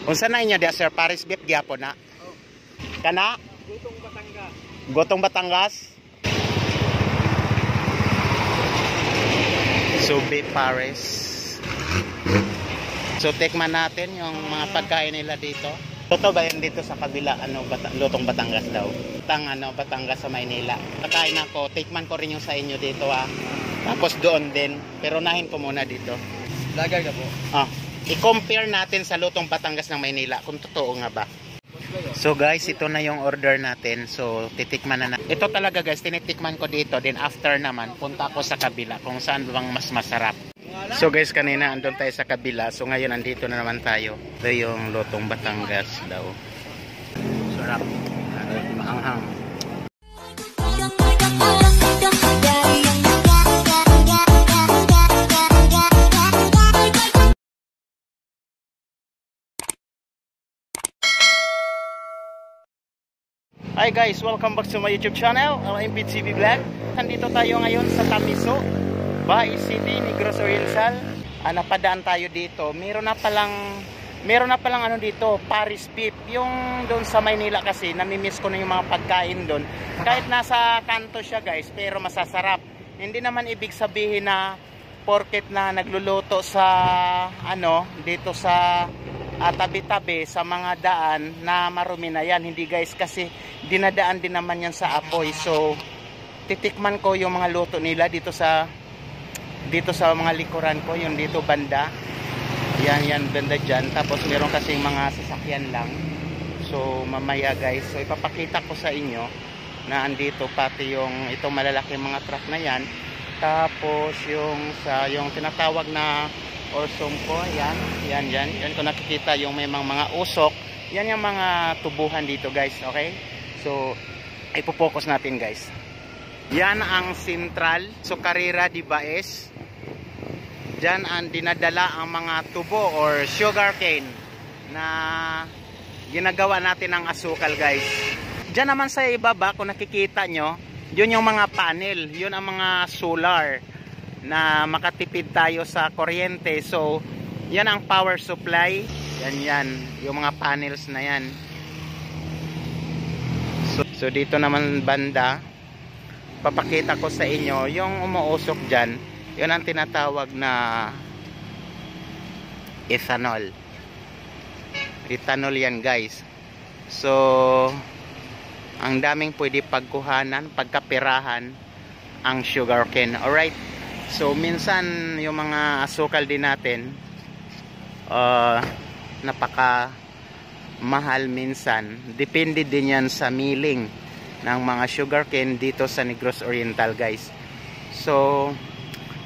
Unsa na inyo dia Sir Paris beef gyapon na? Oh. Kana? Gotong Batangas. Gotong Batangas. So beef Paris. So tikman natin yung mga pagkain nila dito. Totoo ba yan dito sa kabila Lutong Batangas daw? Batangas sa Maynila. Kakain ako, tikman ko rin yung sa inyo dito Tapos doon din, pero nahin ko muna dito. Lagar ka po. I-compare natin sa Lutong Batangas ng Maynila kung totoo nga ba. So guys, ito na yung order natin. So titikman na ito talaga guys, tinitikman ko dito. Then after naman, punta ako sa kabila kung saan bang mas masarap. So guys, kanina andun tayo sa kabila. So ngayon andito na naman tayo. Ito yung Lutong Batangas daw. Sarap. Maanghang. Hi guys, welcome back to my YouTube channel, MPTV Vlog. Nandito tayo ngayon sa Tamiso, Bahay City, Negros Oriental. Napadaan tayo dito. Meron na palang ano dito, Paris beef. Yung doon sa Maynila kasi, namimiss ko na yung mga pagkain doon. Kahit nasa kanto siya guys, pero masasarap. Hindi naman ibig sabihin na porket na nagluluto sa dito sa tabi-tabi sa mga daan na marumi na yan. Hindi guys, kasi dinadaan din naman yan sa apoy. So titikman ko yung mga luto nila dito sa mga likuran ko, yung dito banda. Yan banda dyan. Tapos meron kasing mga sasakyan lang. So mamaya guys, so ipapakita ko sa inyo na andito pati yung itong malalaking mga truck na yan. Tapos yung tinatawag na Orsongko, yan kung nakikita yung may mga usok, yan yung mga tubuhan dito guys, okay? So ipopokus natin guys. Yan ang sentral, so Carrera de Baez. Diyan ang dinadala ang mga tubo or sugar cane na ginagawa natin ng asukal guys. Diyan naman sa ibaba kung nakikita nyo, yun yung mga panel, yun ang mga solar na makatipid tayo sa kuryente. So yan ang power supply, yan yung mga panels na yan. So dito naman banda, papakita ko sa inyo yung umuusok dyan, yun ang tinatawag na ethanol yan guys. So ang daming pwede pagkuhanan, pagkapirahan ang sugarcane. Alright, so minsan yung mga asukal din natin napaka mahal minsan. Depende din yan sa milling ng mga sugarcane dito sa Negros Oriental guys. So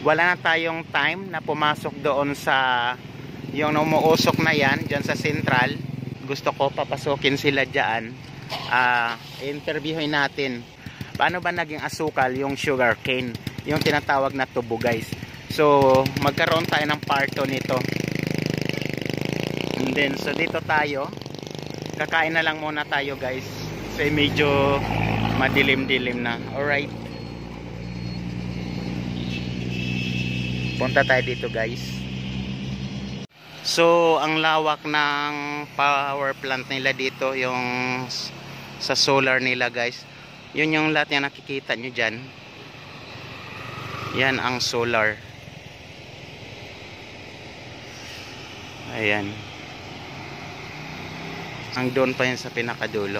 wala na tayong time na pumasok doon sa yung umuusok na yan dyan sa central. Gusto ko papasukin sila dyan, interviewin natin paano ba naging asukal yung sugarcane, yung tinatawag na tubo guys. So magkaroon tayo ng part 2 nito. And then so dito tayo, kakain na lang muna tayo guys kasi medyo madilim-dilim na. Alright, punta tayo dito guys. So ang lawak ng power plant nila dito, yung sa solar nila guys, yun yung lahat yung nakikita nyo dyan. Yan ang solar. Ayan, ang doon pa yun sa pinakadulo.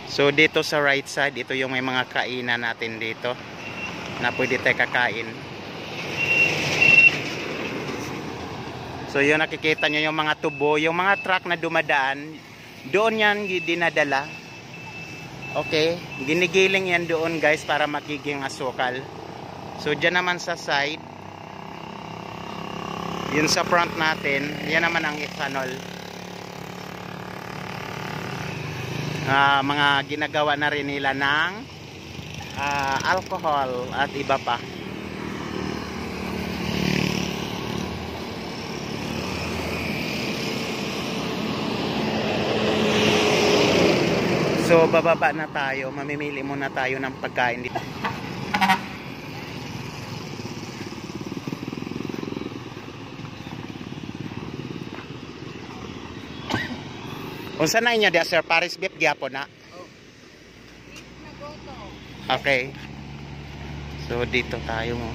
So dito sa right side, ito yung may mga kainan natin dito na pwede tayo kakain. So yun, nakikita nyo yung mga tubo, yung mga truck na dumadaan, doon yan dinadala. Okay, ginigiling yan doon guys para magiging asukal. So dyan naman sa side, yun sa front natin, yan naman ang ethanol. Mga ginagawa na rin nila ng alcohol at iba pa. So bababa na tayo, mamimili muna tayo ng pagkain dito. Unsa na inyo dia sir? Paris beef gyapon na. Okay. So dito tayo mo.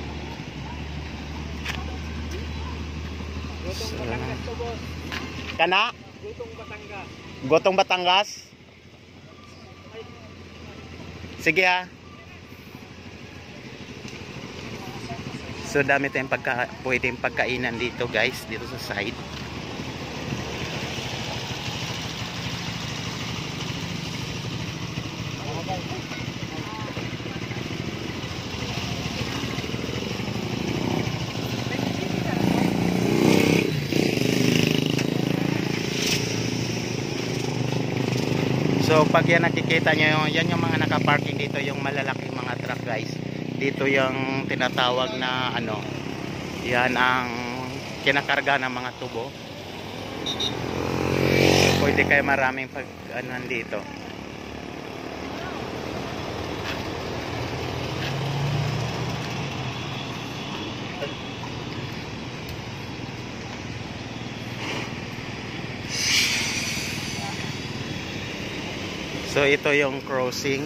Gotong Batangas to, boss. Kana? Gotong Batangas. Gotong Batangas? Sige ha. So dami tayong pwedeng pagkainan dito guys, dito sa side. So pag yan nakikita nyo, yan yung mga nakaparking dito, yung malalaking mga truck guys. Dito yung tinatawag na ano, yan ang kinakarga ng mga tubo. Pwede kayo maraming pag ano dito. So ito yung crossing.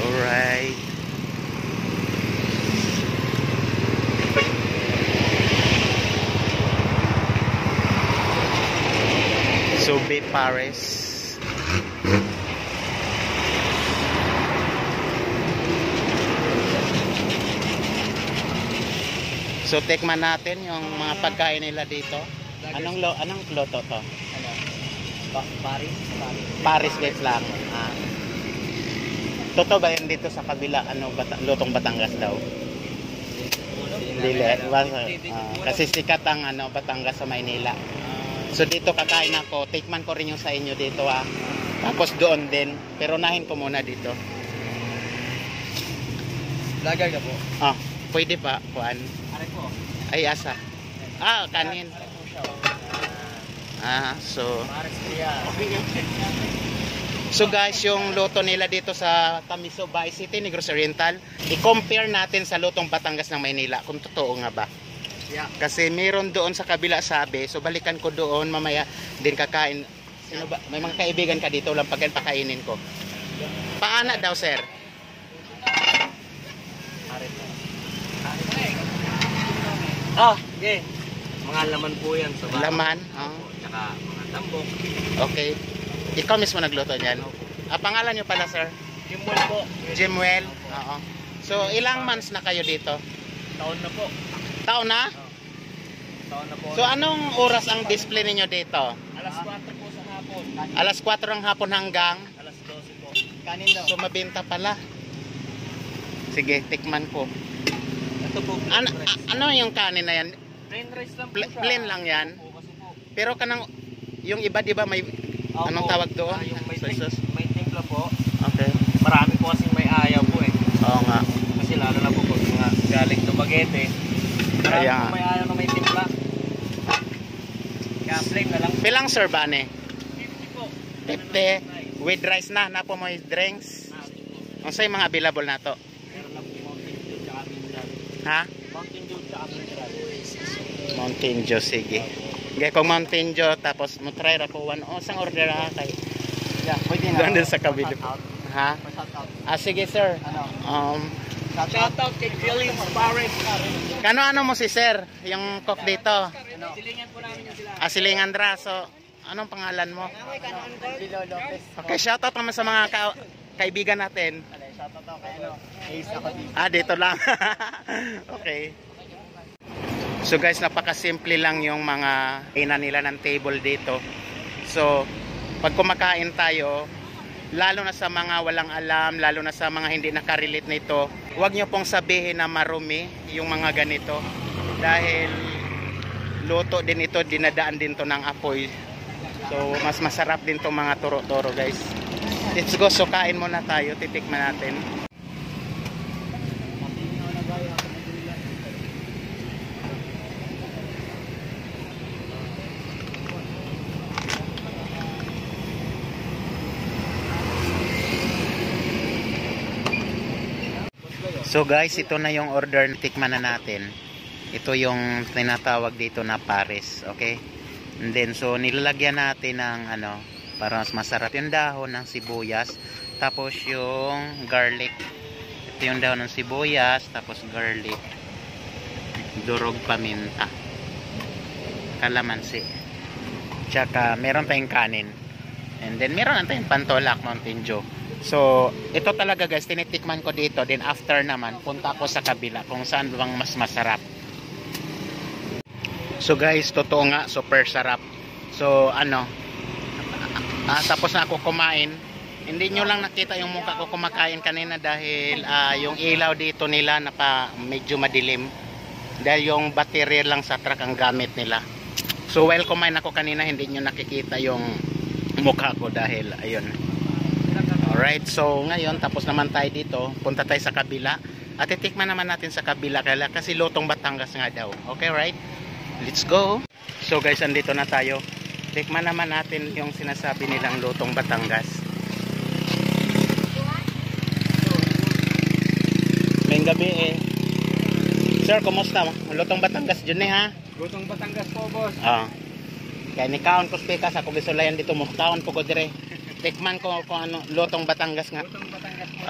Alright. So Bay Paris. So tikman natin yung mga pagkain nila dito. Anong loto to? Paris. Paris beef lang. Totoo ba yan dito sa kabila? Lutong Batangas daw? Dili. Kasi sikat ang Batangas sa Maynila. So dito kakain ako. Tikman ko rin yung sa inyo dito Tapos doon din. Pero nahin ko muna dito. Vlogger ka po. Pwede pa. Kuan. Are po. Ay asa. Kanin. So guys, yung luto nila dito sa Tamiso, Bay City, Negros Oriental, i-compare natin sa lutong Batangas ng Maynila kung totoo nga ba. Yeah. Kasi meron doon sa kabila sabi, so balikan ko doon mamaya din kakain. Sino ba? May mga kaibigan ka dito lang pakainin ko. Paana daw sir? Okay. Mga laman po yan sa bahay. Laman? Tsaka mga tambok. Okay. Ikaw mismo nagluto niyan? Pangalan niyo pala sir? Jimwell po. Jimwell? Oo. So ilang months na kayo dito? Taon na po. Taon na? Taon na po. So anong oras ang display ninyo dito? Alas 4 po sa hapon. Alas 4 ng hapon hanggang? Alas 12 po. Kanin daw. So mabenta pala. Sige, tikman ko. Ito po. Ano yung kanin na yan? Plain rice lang po siya. Plain lang yan? Kasi po. Pero kanang, yung iba di ba may, anong tawag doon? Yung May may timpla po. Okay. Marami po kasing may ayaw po eh. Oo nga. Kasi lalo na po pag mga galing Dumaguete. Marami Kaya po may ayaw na may timpla. Kaya plain na lang. Pilang sir ba ni? 50 po. 50. With rice na po mo yung drinks. Ano sa mga available na to? Meron lang po Mountain Dew tsaka mineral. Ha? Mountain Dew tsaka mineral. Mountain Dew, sige. Gaya kong Mountain Dew, tapos mo try ra ko one. Sang order ha kay. Yeah, pwede na. Doon din sa kabila. Ha? Shoutout. Sige sir. Ano? Shoutout kay Philip Paris. Kano mo si sir? Yung cook dito? Silingan po namin yung sila. Silingan Dra. So, anong pangalan mo? Lilo Lopez. Okay, shoutout naman sa mga kaibigan natin. Shoutout ako kay Ace ako dito. Dito lang. Okay. So guys, napakasimple lang yung mga ina nila ng table dito. So, pag kumakain tayo, lalo na sa mga walang alam, lalo na sa mga hindi nakarelate nito, huwag nyo pong sabihin na marumi yung mga ganito. Dahil luto din ito, dinadaan din to ng apoy. So, mas masarap din tong mga turo-turo guys. Let's go, so kain muna tayo, titikman natin. So guys, ito na yung order, tikman na natin. Ito yung tinatawag dito na Paris, okay? And then, so nilalagyan natin ng ano, para mas masarap yung dahon ng sibuyas. Tapos yung garlic. Ito yung dahon ng sibuyas, tapos garlic. Durog paminta. Kalamansi. Tsaka meron tayong kanin. And then meron na tayong pantolak, Mountain Dew. So, ito talaga guys, tinitikman ko dito. Then after naman, punta ako sa kabila kung saan bang mas masarap. So guys, totoo nga, super sarap. So, ano, tapos na ako kumain. Hindi nyo lang nakita yung mukha ko kumakain kanina dahil yung ilaw dito nila medyo madilim. Dahil yung battery lang sa truck ang gamit nila. So, while kumain ako kanina, hindi nyo nakikita yung mukha ko dahil, ayun. Alright, so ngayon tapos naman tayo dito, punta tayo sa kabila at titikman naman natin sa kabila kasi lutong Batangas nga daw. Okay, right? Let's go. So guys, andito na tayo. Tikman naman natin yung sinasabi nilang lutong Batangas. May gabi eh. Sir, kumusta? Lutong Batangas dyan eh ha? Lutong Batangas po, boss. Kaya ni kaon ko spekas ako gisulayan dito mo. Kaon po ko dire. Tikman ko kung ano, lutong Batangas nga. Lutong Batangas po.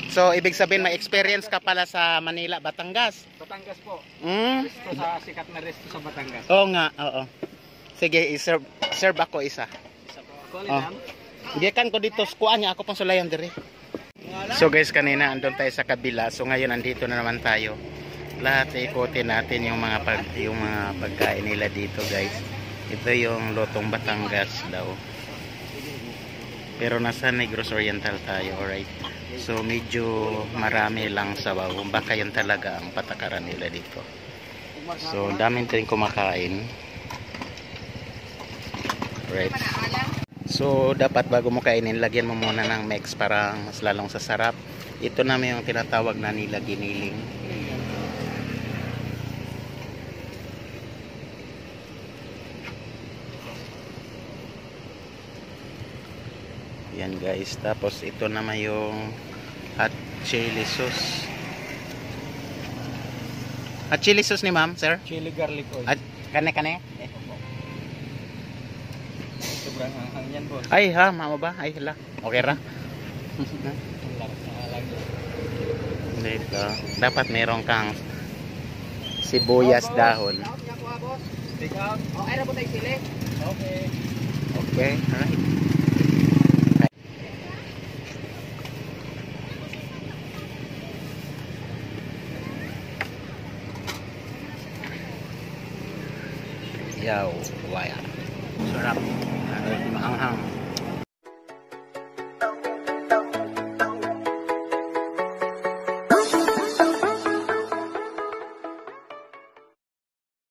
So, ibig sabihin may experience ka pala sa Manila, Batangas. Batangas po. Resto sa sikat na resto sa Batangas. Oo nga, oo. Sige, serve ako isa. Isa po. Kualitan. Gikan ko dito, kuan niya ako pang sulayan dire. So guys, kanina andun tayo sa kabila. So ngayon andito na naman tayo. Lahat ikutin natin yung mga pagkain nila dito, guys. Ito yung lutong Batangas daw. Pero nasa Negros Oriental tayo, alright. So medyo marami lang sabaw. Baka yun talaga ang patakaran nila dito. So daming din kumakain. Right. So dapat bago mo kainin, lagyan mo muna ng mix para mas lalong sasarap. Ito naman yung tinatawag na nila giniling. Yan guys, tapos ito naman yung hot chili sauce. Hot chili sauce ni ma'am, sir? Chili garlic oil. At kane-kane? Sobrang hanghang yan, boss. Ay ha, mama ba? Ay hala. Okay ra? Dito. Dapat meron kang sibuyas dahon. Take out. Okay ra po tayo sili. Okay. Okay, alright. Yaw, waya. Sarap. Maanghang.